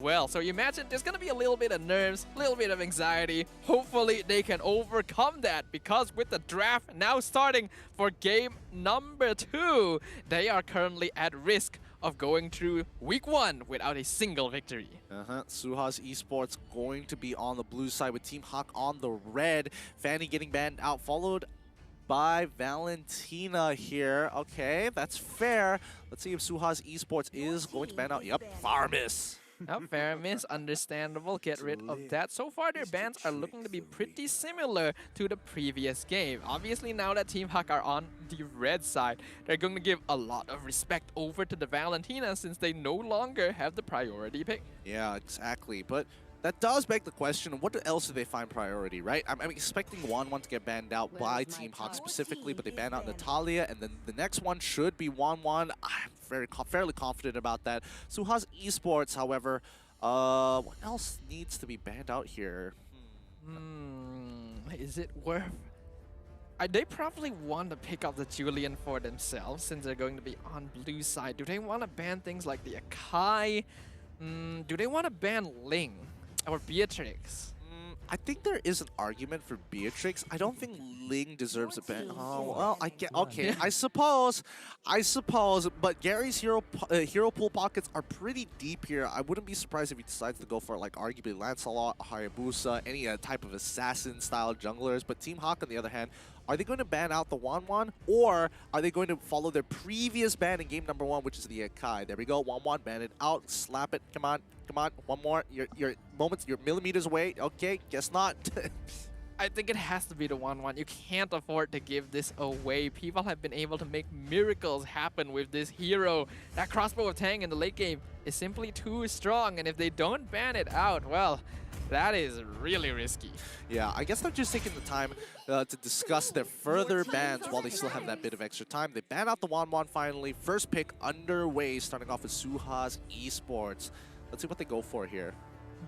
well. So you imagine there's gonna be a little bit of nerves, a little bit of anxiety. Hopefully they can overcome that, because with the draft now starting for game number 2, they are currently at risk of going through week 1 without a single victory. SUHAZ Esports going to be on the blue side with Team HAQ on the red. Fanny getting banned out, followed by Valentina here. Okay, that's fair. Let's see if SUHAZ Esports is going to ban out. Yep, Farmis. Fair miss, understandable, get rid of that. So far their bans are looking to be pretty similar to the previous game. Obviously now that Team HAQ are on the red side, they're going to give a lot of respect over to the Valentina since they no longer have the priority pick. Yeah, exactly. But that does beg the question, what else do they find priority, right? I'm expecting 1-1 to get banned out by Team HAQ specifically, but they ban out Natalia, and then the next one should be 1-1. I'm fairly confident about that. SUHAZ Esports, however, what else needs to be banned out here? Is it worth... They probably want to pick up the Julian for themselves since they're going to be on blue side. Do they want to ban things like the Akai? Do they want to ban Ling or Beatrix? I think there is an argument for Beatrix. I don't think Ling deserves a ban. Oh, well, I get... Okay, I suppose. But Gary's hero pool pockets are pretty deep here. I wouldn't be surprised if he decides to go for, like, arguably Lancelot, Hayabusa, any type of assassin-style junglers. But Team HAQ, on the other hand, are they going to ban out the 1-1? Or are they going to follow their previous ban in game number 1, which is the Akai? There we go. 1-1, ban it out. Slap it. Come on. Come on. One more. Your moments, you're millimeters away. Okay, guess not. I think it has to be the 1-1. You can't afford to give this away. People have been able to make miracles happen with this hero. That crossbow of Tang in the late game is simply too strong. And if they don't ban it out, well, that is really risky. Yeah, I guess they're just taking the time to discuss their further bans while they still have that bit of extra time. They ban out the 1-1 finally. First pick underway, starting off with SUHAZ Esports. Let's see what they go for here.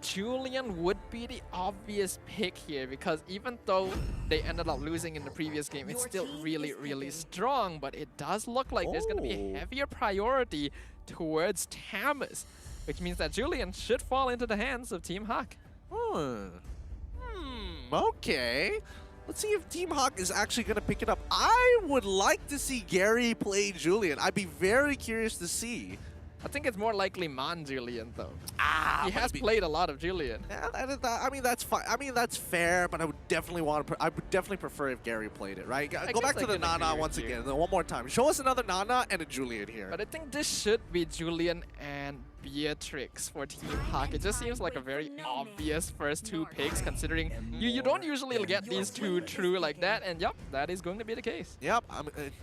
Julian would be the obvious pick here, because even though they ended up losing in the previous game, it's still really, really strong. But it does look like there's going to be a heavier priority towards Tamus, which means that Julian should fall into the hands of Team HAQ. Okay. Let's see if Team HAQ is actually going to pick it up. I would like to see Gary play Julian. I'd be very curious to see. I think it's more likely Julian though. He has played a lot of Julian. Yeah, I mean that's fine. I mean that's fair, but I would definitely prefer if Gary played it, right? Go back to the Nana once again, one more time. Show us another Nana and a Julian here. But I think this should be Julian and Beatrix for Team HAQ. It just seems like a very obvious first 2 picks, considering you don't usually get these 2 true like that, and yep, that is going to be the case. Yep,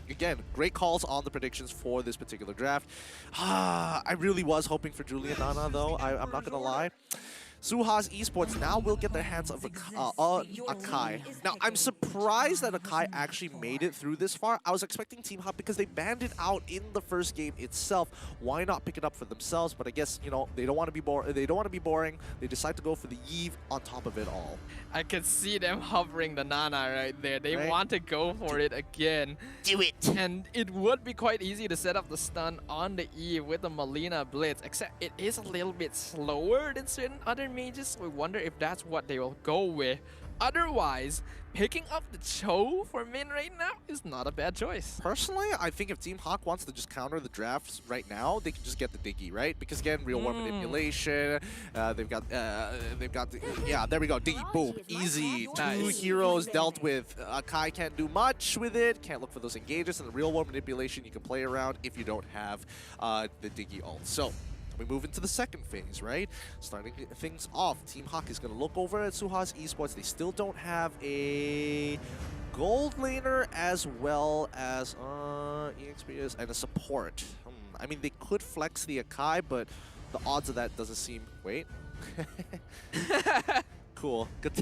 again, great calls on the predictions for this particular draft. I really was hoping for Julian Nana though, I'm not gonna lie. SUHAZ Esports now will get their hands of Akai. Now, I'm surprised that Akai actually made it through this far. I was expecting Team HAQ because they banned it out in the first game itself. Why not pick it up for themselves? But I guess, you know, they don't want to be boring. They decide to go for the Eve on top of it all. I can see them hovering the Nana right there. They want to go for it again. Do it! And it would be quite easy to set up the stun on the Eve with the Molina Blitz, except it is a little bit slower than certain other mages. We wonder if that's what they will go with. Otherwise, picking up the Cho for Min right now is not a bad choice. Personally, I think if Team HAQ wants to just counter the drafts right now, they can just get the Diggy, right? Because again, real world manipulation. They've got yeah, there we go, Diggy, boom, easy. Nice. 2 heroes dealt with. Kai can't do much with it. Can't look for those engages, and the real world manipulation you can play around if you don't have the Diggy ult. So we move into the second phase, right? Starting things off, Team HAQ is going to look over at SUHAZ Esports. They still don't have a gold laner as well as EXP and a support. I mean, they could flex the Akai, but the odds of that doesn't seem... Wait. Cool. Good.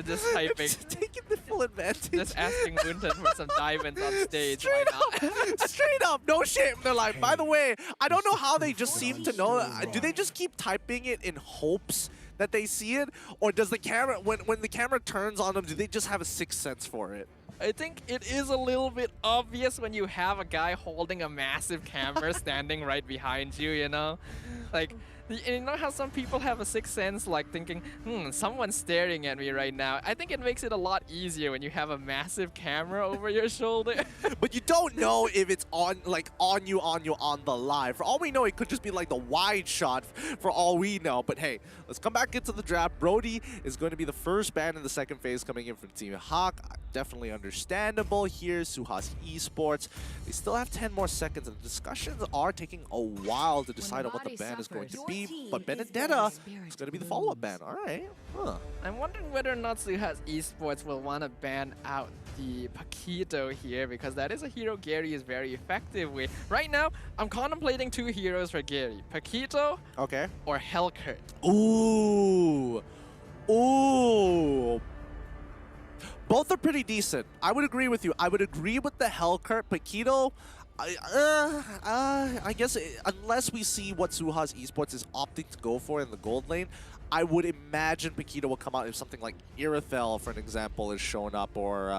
Just typing. Just taking the full advantage. Just asking Winton for some diamonds on stage. Straight up. Straight up. No shame. They're like, by the way, I don't know how they just seem to know. Do they just keep typing it in hopes that they see it? Or does the camera, when the camera turns on them, do they just have a sixth sense for it? I think it is a little bit obvious when you have a guy holding a massive camera standing right behind you, you know? Like, And you know how some people have a sixth sense, like thinking, someone's staring at me right now. I think it makes it a lot easier when you have a massive camera over your shoulder. But you don't know if it's on you on the live. For all we know, it could just be like the wide shot for all we know. But hey, let's come back into the draft. Brody is going to be the first ban in the second phase coming in from Team HAQ. Definitely understandable here. SUHAZ Esports. They still have 10 more seconds, and the discussions are taking a while to decide on what the ban is going to be. But Benedetta is going to be the follow-up ban. All right. Huh. I'm wondering whether or not SUHAZ Esports will want to ban out the Paquito here, because that is a hero Gary is very effective with. Right now, I'm contemplating two heroes for Gary. Paquito or Hellcurt. Ooh. Ooh. Both are pretty decent. I would agree with you. I would agree with the Hellcurt. Paquito, I guess unless we see what SUHAZ Esports is opting to go for in the gold lane, I would imagine Paquito will come out if something like Irithel, for an example, is shown up, or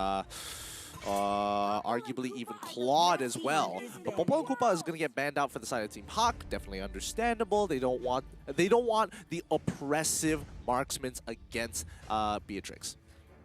arguably even Claude as well. But Popo and Koopa is going to get banned out for the side of Team HAQ. Definitely understandable. They don't want the oppressive marksmen against Beatrix.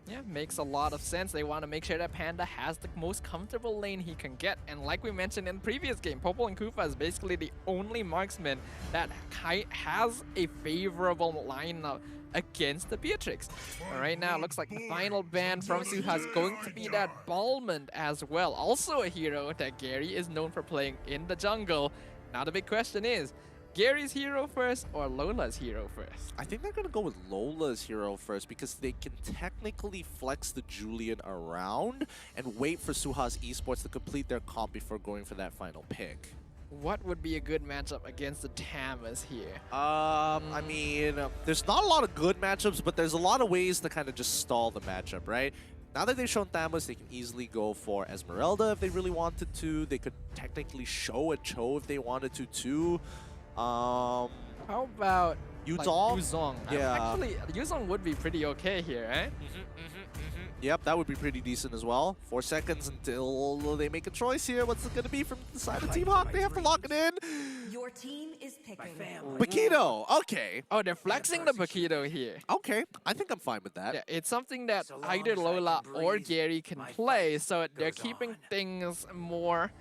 Yeah, makes a lot of sense. They want to make sure that Panda has the most comfortable lane he can get. And like we mentioned in the previous game, Popo and Koopa is basically the only marksman that has a favorable lineup against the Beatrix. And right now, it looks like the final ban from SUHAZ is going to be that Balmond as well. Also a hero that Gary is known for playing in the jungle. Now the big question is, Gary's hero first or Lola's hero first? I think they're going to go with Lola's hero first, because they can technically flex the Julian around and wait for SUHAZ Esports to complete their comp before going for that final pick. What would be a good matchup against the Tamas here? I mean, there's not a lot of good matchups, but there's a lot of ways to kind of just stall the matchup, right? Now that they've shown Thamus, they can easily go for Esmeralda if they really wanted to. They could technically show a Cho if they wanted to too. How about Yuzong? Yuzong? Yeah. Actually, Yuzong would be pretty okay here, eh? Yep, that would be pretty decent as well. 4 seconds until they make a choice here. What's it going to be from the side of Team HAQ? They have to lock it in. Your team is picking. Paquito, okay. Oh, they're flexing the Paquito here. Okay, I think I'm fine with that. Yeah, it's something that either Lola or Gary can play, so they're keeping things more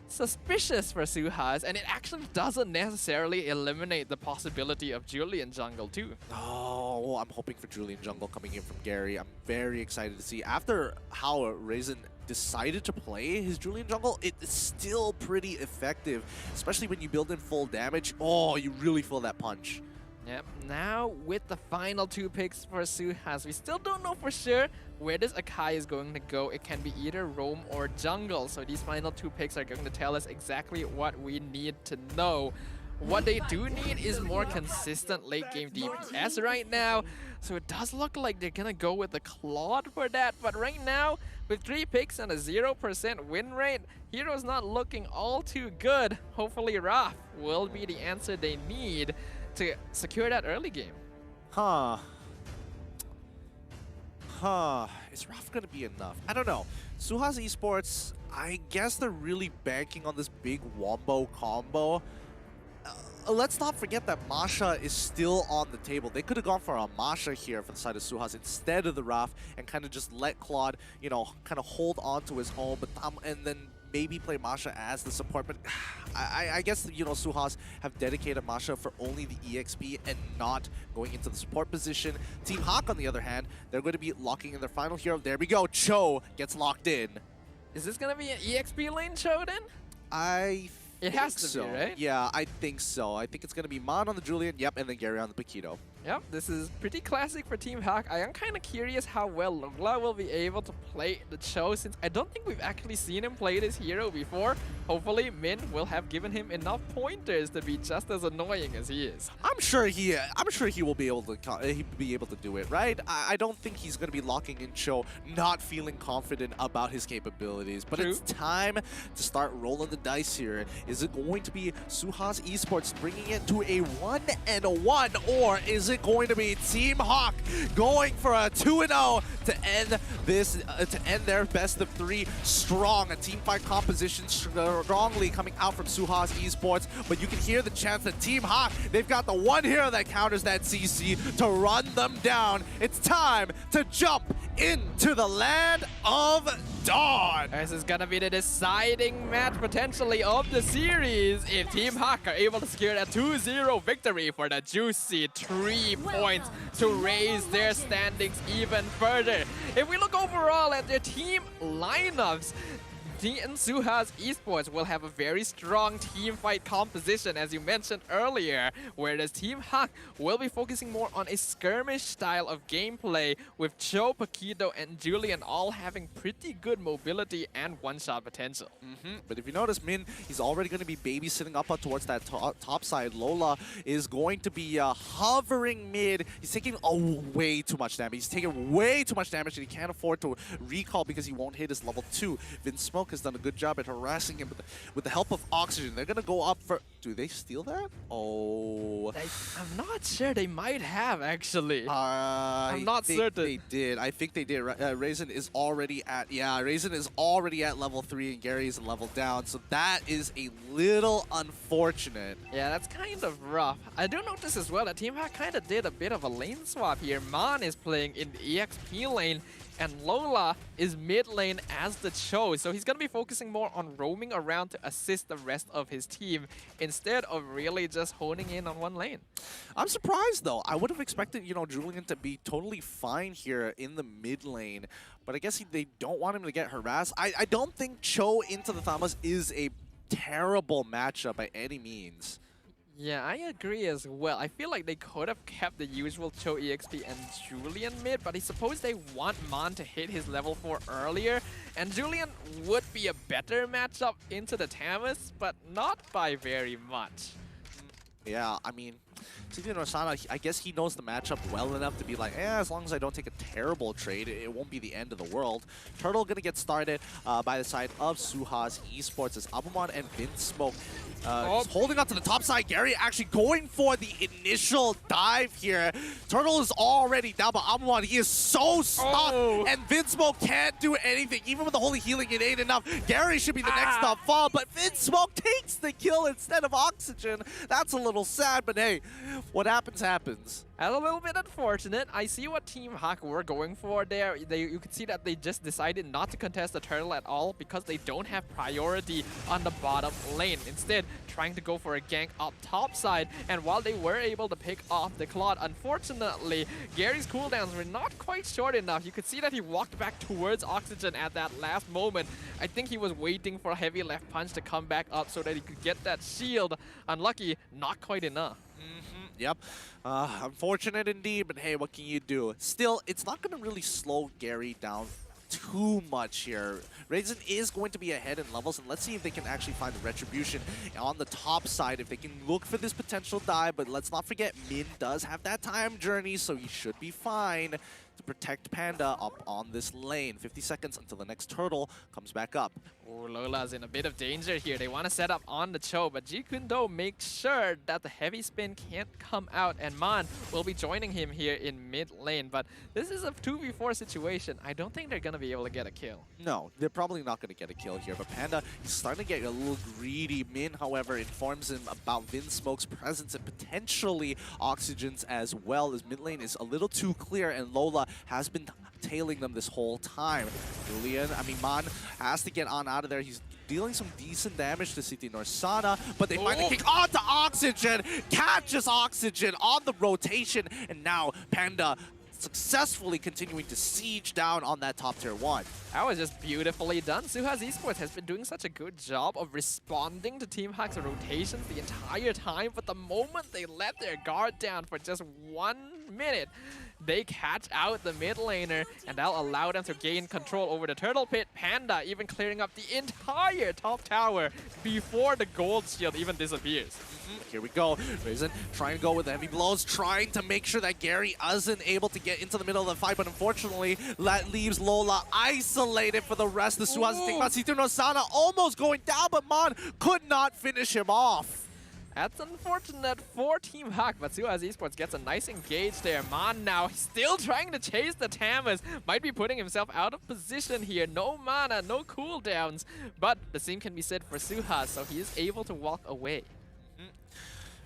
suspicious for SUHAZ, and it actually doesn't necessarily eliminate the possibility of Julian jungle too. Oh, well, I'm hoping for Julian jungle coming in from Gary. I'm very excited to see. After how Raisin decided to play his Julian jungle, it's still pretty effective, especially when you build in full damage. Oh, you really feel that punch. Yep, now with the final 2 picks for SUHAZ, we still don't know for sure where this Akai is going to go. It can be either roam or jungle, so these final 2 picks are going to tell us exactly what we need to know. What they do need is more consistent late game DPS right now, so it does look like they're gonna go with the Claude for that, but right now, with 3 picks and a 0% win rate, Hero's not looking all too good. Hopefully Raph will be the answer they need to secure that early game. Is Raph gonna be enough? I don't know. SUHAZ Esports, I guess they're really banking on this big wombo combo. Let's not forget that Masha is still on the table. They could have gone for a Masha here for the side of SUHAZ instead of the Raph, and kind of just let Claude, you know, kind of hold on to his home, but and then maybe play Masha as the support. But I guess, you know, SUHAZ have dedicated Masha for only the EXP and not going into the support position. Team HAQ, on the other hand, they're going to be locking in their final hero. There we go. Cho gets locked in. Is this going to be an EXP lane Cho then? It has to be, right? Yeah, I think so. I think it's going to be Mon on the Julian, yep, and then Gary on the Paquito. Yep, this is pretty classic for Team HAQ. I am kind of curious how well Lola will be able to play the Cho, since I don't think we've actually seen him play this hero before. Hopefully, Min will have given him enough pointers to be just as annoying as he is. I'm sure he will be able to do it, right? I don't think he's going to be locking in Cho, not feeling confident about his capabilities. But It's time to start rolling the dice here. Is it going to be SUHAZ Esports bringing it to a 1-1, or is it going to be Team HAQ going for a 2-0 to end this, to end their best of 3 strong? A team fight composition strongly coming out from SUHAZ Esports, but you can hear the chance that Team HAQ, they've got the one hero that counters that CC to run them down. It's time to jump into the land of dawn. This is gonna be the deciding match potentially of the series if Team HAQ are able to secure a 2-0 victory for the juicy 3 points to raise their standings even further. If we look overall at their team lineups, Team SUHAZ Esports will have a very strong team fight composition, as you mentioned earlier, whereas Team HAQ will be focusing more on a skirmish style of gameplay, with Cho, Paquito, and Julian all having pretty good mobility and one-shot potential. But if you notice, Min, he's already going to be babysitting up towards that top side. Lola is going to be hovering mid. He's taking way too much damage. He's taking way too much damage, and he can't afford to recall because he won't hit his level 2. Vince Smoke has done a good job at harassing him with the help of Oxygen. They're going to go up for... Do they steal that? Oh. I'm not sure. They might have, actually. I'm not certain. They did. I think they did. Raisin is already at... Yeah, Raisin is already at level 3 and Gary is a level down. So that is a little unfortunate. Yeah, that's kind of rough. I do notice as well that Team HAQ kind of did a bit of a lane swap here. Man is playing in the EXP lane, and Lola is mid lane as the Cho. So he's going to be focusing more on roaming around to assist the rest of his team instead of really just honing in on one lane. I'm surprised, though. I would have expected, you know, Julian to be totally fine here in the mid lane. But I guess they don't want him to get harassed. I don't think Cho into the Thamas is a terrible matchup by any means. Yeah, I agree as well. I feel like they could have kept the usual Cho, EXP, and Julian mid, but I suppose they want Man to hit his level 4 earlier, and Julian would be a better matchup into the Thamus, but not by very much. Yeah, I mean, Norsana, I guess he knows the matchup well enough to be like, as long as I don't take a terrible trade, it won't be the end of the world. Turtle gonna get started by the side of SUHAZ Esports as Abumon and Vince Smoke just holding on to the top side. Gary actually going for the initial dive here. Turtle is already down, but Abumon, he is so stuck, and Vince Smoke can't do anything. Even with the holy healing, it ain't enough. Gary should be the next to fall, but Vince Smoke takes the kill instead of Oxygen. That's a little sad, but hey, what happens, happens. A little bit unfortunate. I see what Team HAQ were going for there. You could see that they just decided not to contest the turtle at all because they don't have priority on the bottom lane. Instead, trying to go for a gank up top side. And while they were able to pick off the Claude, unfortunately, Gary's cooldowns were not quite short enough. You could see that he walked back towards Oxygen at that last moment. I think he was waiting for a heavy left punch to come back up so that he could get that shield. Unlucky, not quite enough. Yep. Unfortunate indeed, but hey, what can you do? Still, it's not going to really slow Gary down too much here. Raisin is going to be ahead in levels, and let's see if they can actually find the retribution on the top side, if they can look for this potential dive. But let's not forget, Min does have that time journey, so he should be fine to protect Panda up on this lane. 50 seconds until the next turtle comes back up. Oh, Lola's in a bit of danger here. They want to set up on the Cho, but Jikundo makes sure that the heavy spin can't come out, and Man will be joining him here in mid lane. But this is a 2v4 situation. I don't think they're going to be able to get a kill. No, they're probably not going to get a kill here, but Panda is starting to get a little greedy. Min, however, informs him about Vince Smoke's presence and potentially Oxygen's as well, as mid lane is a little too clear, and Lola has been tailing them this whole time. Man has to get on out of there. He's dealing some decent damage to City Norsana, but they find the kick onto Oxygen, catches Oxygen on the rotation, and now Panda successfully continuing to siege down on that top tier 1. That was just beautifully done. SUHAZ Esports has been doing such a good job of responding to Team HAQ's rotations the entire time, but the moment they let their guard down for just one minute. They catch out the mid laner, and that'll allow them to gain control over the turtle pit. Panda even clearing up the entire top tower before the gold shield even disappears. Here we go. Raisin trying to go with the heavy blows, trying to make sure that Gary isn't able to get into the middle of the fight, but unfortunately, that leaves Lola isolated for the rest of the SUHAZ. Think about Citron Rosana almost going down, but Mon could not finish him off. That's unfortunate for Team HAQ, but SUHAZ Esports gets a nice engage there. Mon now still trying to chase the Tamas. Might be putting himself out of position here. No mana, no cooldowns. But the same can be said for SUHAZ, so he is able to walk away.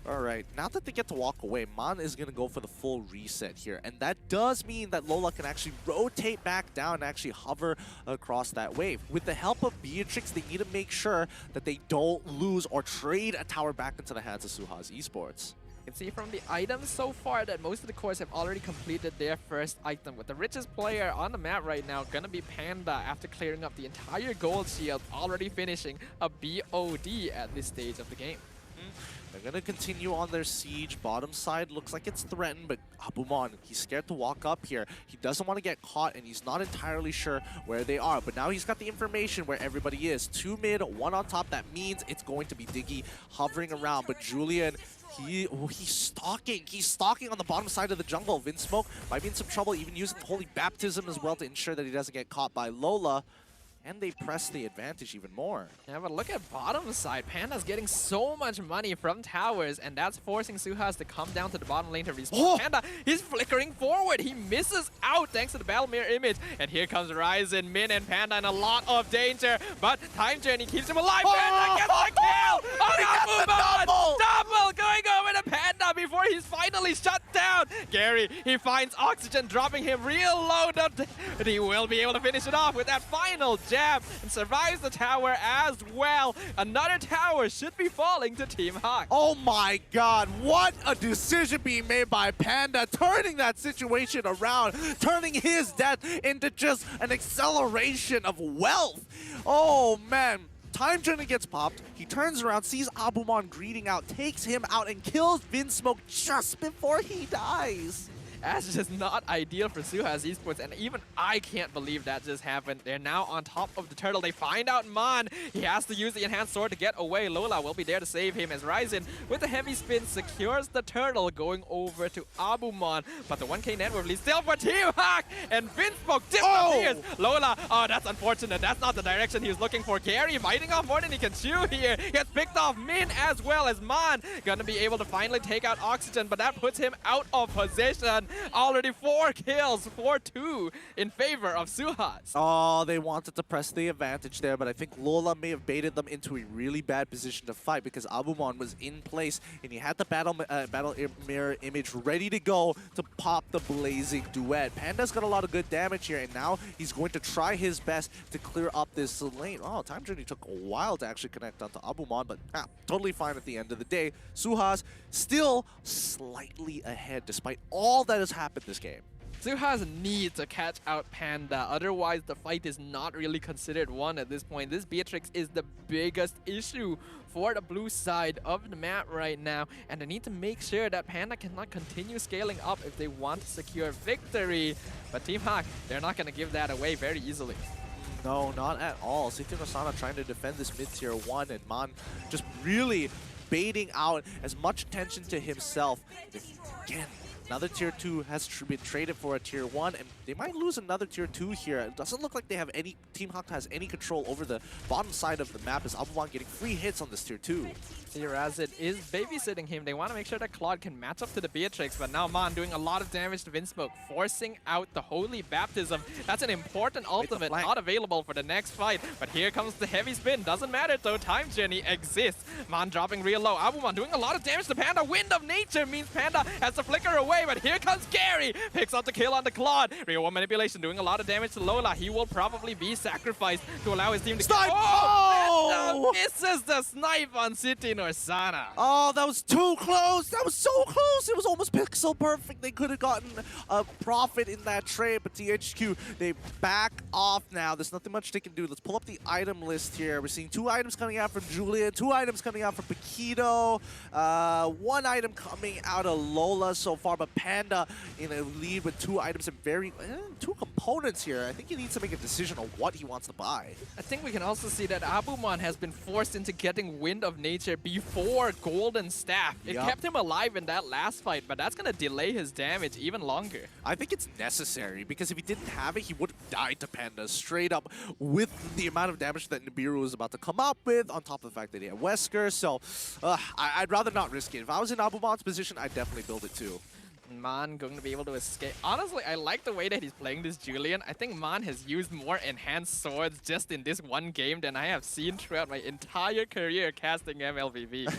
Alright, now that they get to walk away, Mon is going to go for the full reset here. And that does mean that Lola can actually rotate back down and actually hover across that wave. With the help of Beatrix, they need to make sure that they don't lose or trade a tower back into the hands of SUHAZ Esports. You can see from the items so far that most of the cores have already completed their first item, with the richest player on the map right now gonna be Panda after clearing up the entire gold shield, already finishing a BOD at this stage of the game. They're going to continue on their siege. Bottom side looks like it's threatened, but Abumon, he's scared to walk up here. He doesn't want to get caught, and he's not entirely sure where they are. But now he's got the information where everybody is. 2 mid, 1 on top. That means it's going to be Diggy hovering around. But Julian, he's stalking. He's stalking on the bottom side of the jungle. Vinsmoke might be in some trouble, even using Holy Baptism as well to ensure that he doesn't get caught by Lola. And they press the advantage even more. Yeah, but look at bottom side. Panda's getting so much money from towers, and that's forcing SUHAZ to come down to the bottom lane to respawn. Oh! Panda, he's flickering forward. He misses out thanks to the battle mirror image. And here comes Ryzen, Min, and Panda in a lot of danger. But Time Journey keeps him alive. Panda gets the kill! Oh, double going over to Panda before he's finally shut down. Gary, he finds Oxygen, dropping him real low. But he will be able to finish it off with that final jab and survives the tower as well. Another tower should be falling to Team HAQ. Oh my god, what a decision being made by Panda, turning that situation around, turning his death into just an acceleration of wealth. Oh man. Time Journey gets popped, he turns around, sees Abumon greeting out, takes him out, and kills Vinsmoke just before he dies. That's just not ideal for SUHAZ Esports, and even I can't believe that just happened. They're now on top of the turtle. They find out Mon. He has to use the enhanced sword to get away. Lola will be there to save him as Ryzen, with the heavy spin, secures the turtle, going over to Abumon. But the 1K net worth leads still for Team HAQ, and Vinsmoke disappears. Oh! Lola, oh, that's unfortunate. That's not the direction he was looking for. Gary biting off more than he can chew here. Gets picked off. Min as well as Mon. Gonna be able to finally take out Oxygen, but that puts him out of position. Already 4 kills, 4-2 in favor of SUHAZ. Oh, they wanted to press the advantage there, but I think Lola may have baited them into a really bad position to fight because Abumon was in place and he had the battle mirror image ready to go to pop the blazing duet. Panda's got a lot of good damage here, and now he's going to try his best to clear up this lane. Oh, Time Journey took a while to actually connect onto Abumon, but totally fine at the end of the day. SUHAZ still slightly ahead despite all that has happened this game. SUHAZ needs to catch out Panda, otherwise the fight is not really considered won at this point. This Beatrix is the biggest issue for the blue side of the map right now, and they need to make sure that Panda cannot continue scaling up if they want to secure victory. But Team HAQ, they're not going to give that away very easily. No, not at all. Citron Rosana trying to defend this mid-tier 1, and Mon just really baiting out as much attention to himself. Again, another tier 2 has been traded for a tier 1, and they might lose another tier 2 here. It doesn't look like they have any, Team HAQ has any control over the bottom side of the map as Abumon getting free hits on this tier 2. SUHAZ is babysitting him. They want to make sure that Claude can match up to the Beatrix, but now Mon doing a lot of damage to Vinsmoke, forcing out the Holy Baptism. That's an important ultimate, not available for the next fight. But here comes the heavy spin. Doesn't matter though, Time Journey exists. Mon dropping real low. Abumon doing a lot of damage to Panda. Wind of Nature means Panda has to flicker away, but here comes Gary. Picks up the kill on the Claude. Real one manipulation doing a lot of damage to Lola. He will probably be sacrificed to allow his team to Snipe! Oh! Oh! Misses the snipe on City Norsana. Oh, that was too close. That was so close. It was almost pixel perfect. They could have gotten a profit in that trade, but THQ, they back off now. There's nothing much they can do. Let's pull up the item list here. We're seeing 2 items coming out from Julian, 2 items coming out from Paquito, 1 item coming out of Lola so far, but Panda in a lead with 2 items and 2 components here. I think he needs to make a decision on what he wants to buy. I think we can also see that Abumon has been forced into getting Wind of Nature before Golden Staff. It kept him alive in that last fight, but that's going to delay his damage even longer. I think it's necessary, because if he didn't have it, he would have died to Panda straight up with the amount of damage that Nibiru was about to come up with, on top of the fact that he had Wesker. So I'd rather not risk it. If I was in Abumon's position, I'd definitely build it too. Man going to be able to escape. Honestly, I like the way that he's playing this Julian. I think Man has used more enhanced swords just in this one game than I have seen throughout my entire career casting MLBB.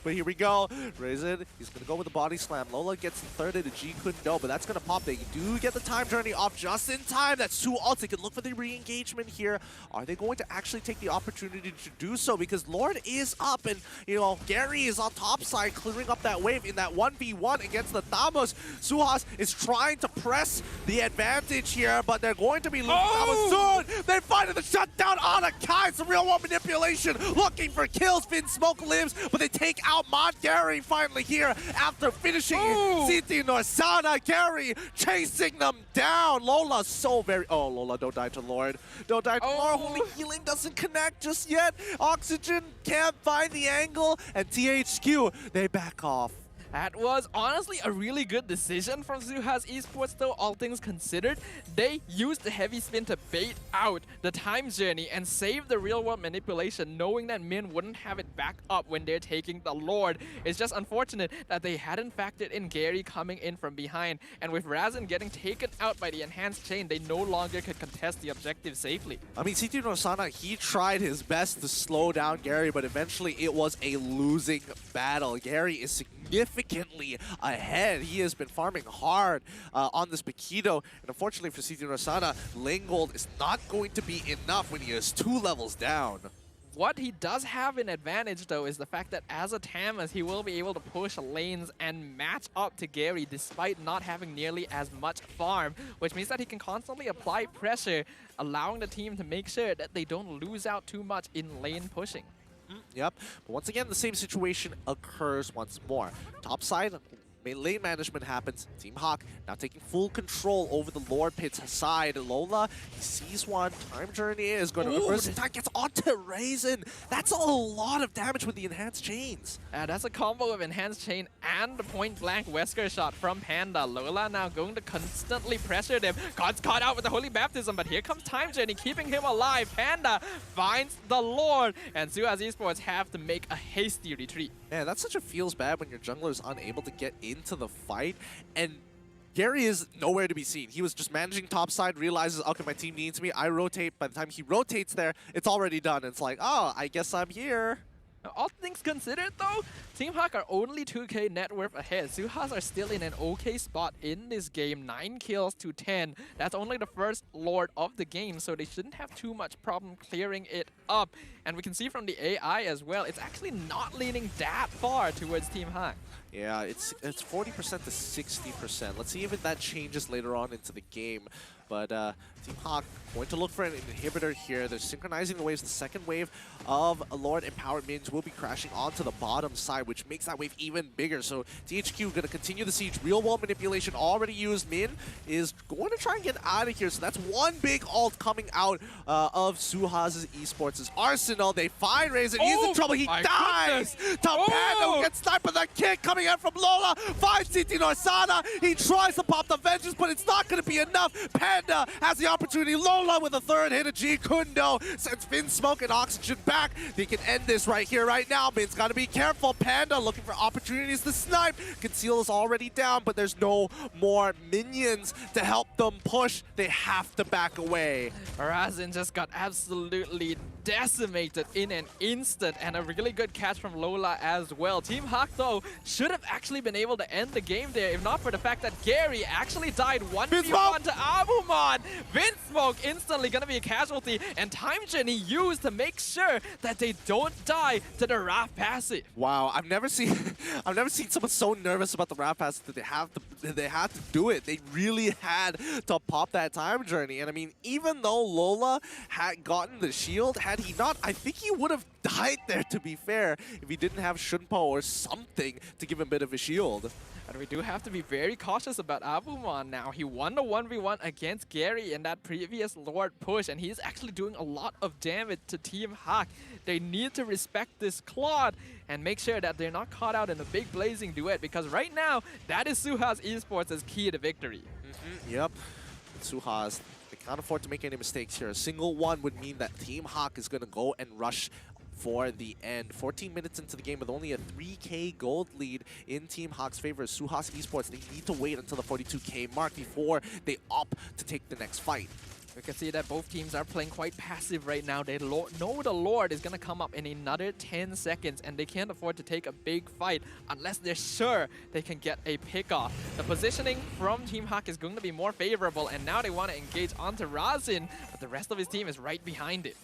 But here we go. Raisin, he's going to go with the body slam. Lola gets the third hit. G couldn't know, but that's going to pop. They do get the time journey off just in time. That's 2 ults. They can look for the re-engagement here. Are they going to actually take the opportunity to do so? Because Lord is up, and, you know, Gary is on top side clearing up that wave in that 1v1 against the Thamos. SUHAZ is trying to press the advantage here, but they're going to be losing Thamos soon. They find the shutdown on a Kai. It's a real-world manipulation, looking for kills. Finn Smoke lives, but they take out Gary finally here after finishing City Norsana. Gary chasing them down. Lola so very... Oh, Lola, don't die to Lord. Don't die to Lord. Holy healing doesn't connect just yet. Oxygen can't find the angle, and THQ, they back off. That was honestly a really good decision from SUHAZ Esports though, all things considered. They used the heavy spin to bait out the time journey and save the real world manipulation, knowing that Min wouldn't have it back up when they're taking the Lord. It's just unfortunate that they hadn't factored in Gary coming in from behind, and with Razin getting taken out by the enhanced chain, they no longer could contest the objective safely. I mean, City Norsana, he tried his best to slow down Gary, but eventually it was a losing battle. Gary is significantly ahead. He has been farming hard on this Paquito, and unfortunately for City Norsana, lane gold is not going to be enough when he is 2 levels down. What he does have an advantage though is the fact that as a Tamas, he will be able to push lanes and match up to Gary despite not having nearly as much farm, which means that he can constantly apply pressure, allowing the team to make sure that they don't lose out too much in lane pushing. Yep, but once again, the same situation occurs once more. Top side, lane management happens. Team HAQ now taking full control over the Lord Pit's side. Lola, he sees one. Time Journey is going to reverse attack. Gets onto Raisin. That's a lot of damage with the enhanced chains. That's a combo of enhanced chain and the point blank Wesker shot from Panda. Lola now going to constantly pressure them. God's caught out with the Holy Baptism, but here comes Time Journey keeping him alive. Panda finds the Lord, and SUHAZ Esports have to make a hasty retreat. Man, that such a feels bad when your jungler is unable to get into the fight, and Gary is nowhere to be seen. He was just managing topside, realizes, okay, my team needs me, I rotate. By the time he rotates there, it's already done. It's like, oh, I guess I'm here. All things considered though, Team HAQ are only 2k net worth ahead. SUHAZ are still in an okay spot in this game, 9 kills to 10. That's only the first Lord of the game, so they shouldn't have too much problem clearing it up. And we can see from the AI as well, it's actually not leaning that far towards Team HAQ. Yeah, it's 40% to 60%. Let's see if that changes later on into the game. But Team HAQ going to look for an inhibitor here. They're synchronizing the waves. The second wave of Lord Empowered Minions will be crashing onto the bottom side, which makes that wave even bigger. So THQ going to continue the siege. Real world manipulation already used. Min is going to try and get out of here. So that's one big ult coming out of SUHAZ's Esports' arsenal. They find Raisin. He's in trouble. He dies. Top Panda will get sniped, but that kick coming in from Lola finds City Norsana. He tries to pop the vengeance, but it's not going to be enough. Panda has the opportunity. Lola with a third hit of G Kundo sends Finn Smoke and Oxygen back. They can end this right here, right now. Min's got to be careful. Panda looking for opportunities to snipe. Conceal is already down, but there's no more minions to help them push. They have to back away. Razin just got absolutely decimated in an instant, and a really good catch from Lola as well. Team HAQ, though, should have actually been able to end the game there if not for the fact that Gary actually died 1v1 to Abumon. Vinsmoke instantly gonna be a casualty, and Time Journey used to make sure that they don't die to the Wrath passive. Wow, I've never seen someone so nervous about the Wrath passive that they had to do it. They really had to pop that Time Journey. And I mean, even though Lola had gotten the shield, had he not, I think he would have died there, to be fair, if he didn't have Shunpo or something to give him a bit of a shield. And we do have to be very cautious about Abumon now. He won the 1v1 against Gary in that previous Lord push, and he's actually doing a lot of damage to Team HAQ. They need to respect this Claude and make sure that they're not caught out in a big blazing duet, because right now, that is SUHAZ Esports' key to victory. Yep. SUHAZ, they can't afford to make any mistakes here. A single one would mean that Team HAQ is going to go and rush for the end. 14 minutes into the game with only a 3K gold lead in Team HAQ's favor. SUHAZ Esports, they need to wait until the 42K mark before they opt to take the next fight. We can see that both teams are playing quite passive right now. They know the Lord is going to come up in another 10 seconds, and they can't afford to take a big fight unless they're sure they can get a pick off. The positioning from Team HAQ is going to be more favorable, and now they want to engage onto Razin, but the rest of his team is right behind it.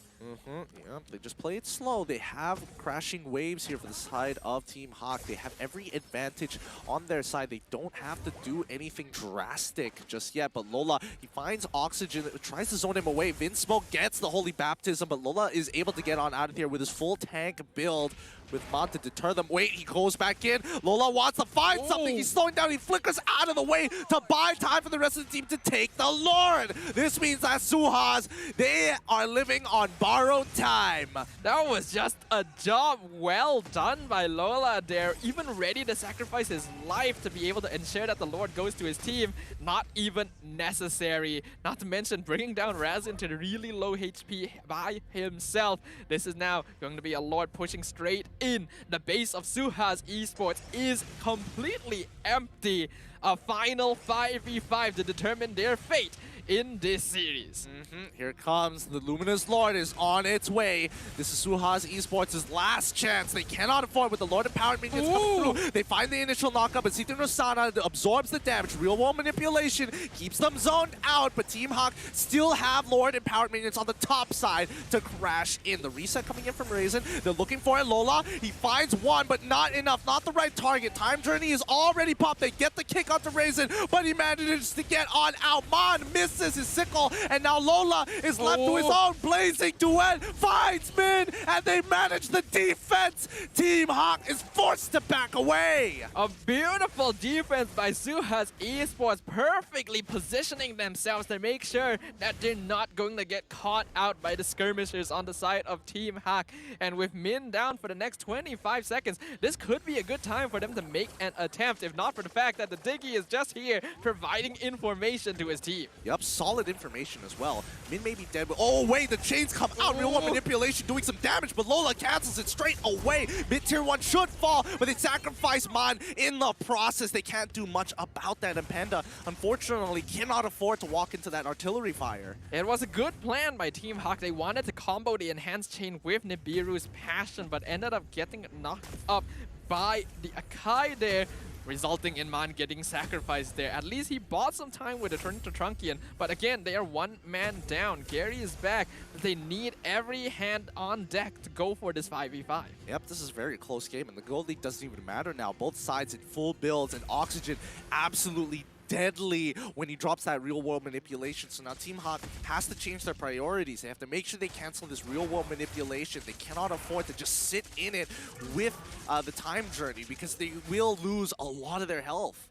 Yeah, they just play it slow. They have crashing waves here for the side of Team HAQ. They have every advantage on their side. They don't have to do anything drastic just yet. But Lola, he finds Oxygen, tries to zone him away. Vinsmoke gets the Holy Baptism, but Lola is able to get on out of here with his full tank build with Mon to deter them. Wait, he goes back in. Lola wants to find something. He's slowing down. He flickers out of the way to buy time for the rest of the team to take the Lord. This means that SUHAZ, they are living on borrowed time. That was just a job well done by Lola there. Even ready to sacrifice his life to be able to ensure that the Lord goes to his team. Not even necessary. Not to mention bringing down Razin to really low HP by himself. This is now going to be a Lord pushing straight in. The base of SUHAZ Esports is completely empty. A final 5v5 to determine their fate in this series. Here comes the Luminous Lord is on its way. This is SUHAZ Esports' last chance. They cannot afford with the Lord Empowered Minions coming through. They find the initial knockup, but Sithin Rosana absorbs the damage. Real world manipulation keeps them zoned out, but Team HAQ still have Lord Empowered Minions on the top side to crash in. The reset coming in from Raisin. They're looking for a Lola. He finds one, but not enough. Not the right target. Time Journey is already popped. They get the kick onto Raisin, but he manages to get on out. Mon misses his sickle, and now Lola is left to his own. Blazing Duet finds Min, and they manage the defense. Team HAQ is forced to back away. A beautiful defense by SUHAZ Esports, perfectly positioning themselves to make sure that they're not going to get caught out by the skirmishers on the side of Team HAQ. And with Min down for the next 25 seconds, this could be a good time for them to make an attempt, if not for the fact that the Diggy is just here providing information to his team. Yep, solid information as well. Min may be dead, but oh wait, the chains come out. Real world manipulation doing some damage, but Lola cancels it straight away. Mid-tier 1 should fall, but they sacrifice Mon in the process. They can't do much about that, and Panda, unfortunately, cannot afford to walk into that artillery fire. It was a good plan by Team HAQ. They wanted to combo the enhanced chain with Nibiru's passion, but ended up getting knocked up by the Akai there, resulting in Mon getting sacrificed there. At least he bought some time with a turn to Trunkian, but again, they are one man down. Gary is back, but they need every hand on deck to go for this 5v5. Yep, this is a very close game, and the gold lead doesn't even matter now. Both sides in full builds, and Oxygen absolutely deadly when he drops that real world manipulation. So now Team HAQ has to change their priorities. They have to make sure they cancel this real world manipulation. They cannot afford to just sit in it with the Time Journey, because they will lose a lot of their health.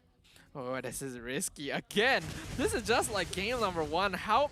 Oh, this is risky. Again, this is just like game number 1. How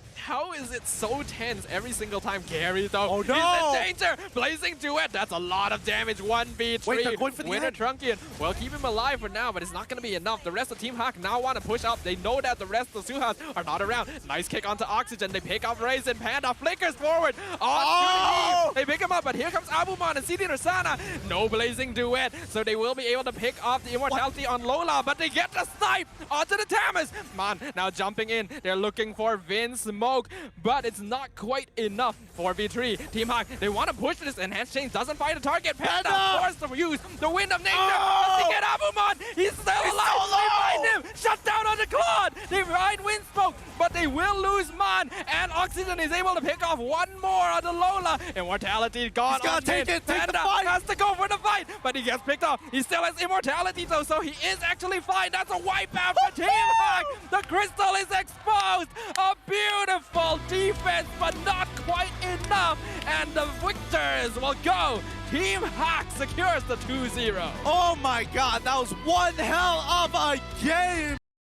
is it so tense every single time? Gary, though, oh, no! He's in danger! Blazing Duet, that's a lot of damage. 1v3. Wait, they're going for the Winner end. Trunkian. Well, keep him alive for now, but it's not going to be enough. The rest of Team HAQ now want to push up. They know that the rest of SUHAZ are not around. Nice kick onto Oxygen. They pick up Raisin. Panda flickers forward. Oh! They pick him up, but here comes Abumon and Sithin Rosana. No Blazing Duet, so they will be able to pick off the immortality on Lola, but they get the stun. life onto the Tamas. Man, now jumping in. They're looking for Vin Smoke, but it's not quite enough. 4v3. Team HAQ, they want to push this. Enhanced Chains doesn't find a target. Panda forced to use the Wind of Nature. To get Abumon. He's still alive. They find him. Shut down on the Claude. They find Wind Smoke, but they will lose Man. And Oxygen is able to pick off one more on the Lola. Immortality gone. He's gotta take it. Take the fight. Has to go for the fight, but he gets picked off. He still has immortality though, so he is actually fine. That's a wipeout for Team HAQ. The crystal is exposed. A beautiful defense, but not quite enough. And the victors will go. Team HAQ secures the 2-0. Oh my god, that was one hell of a game.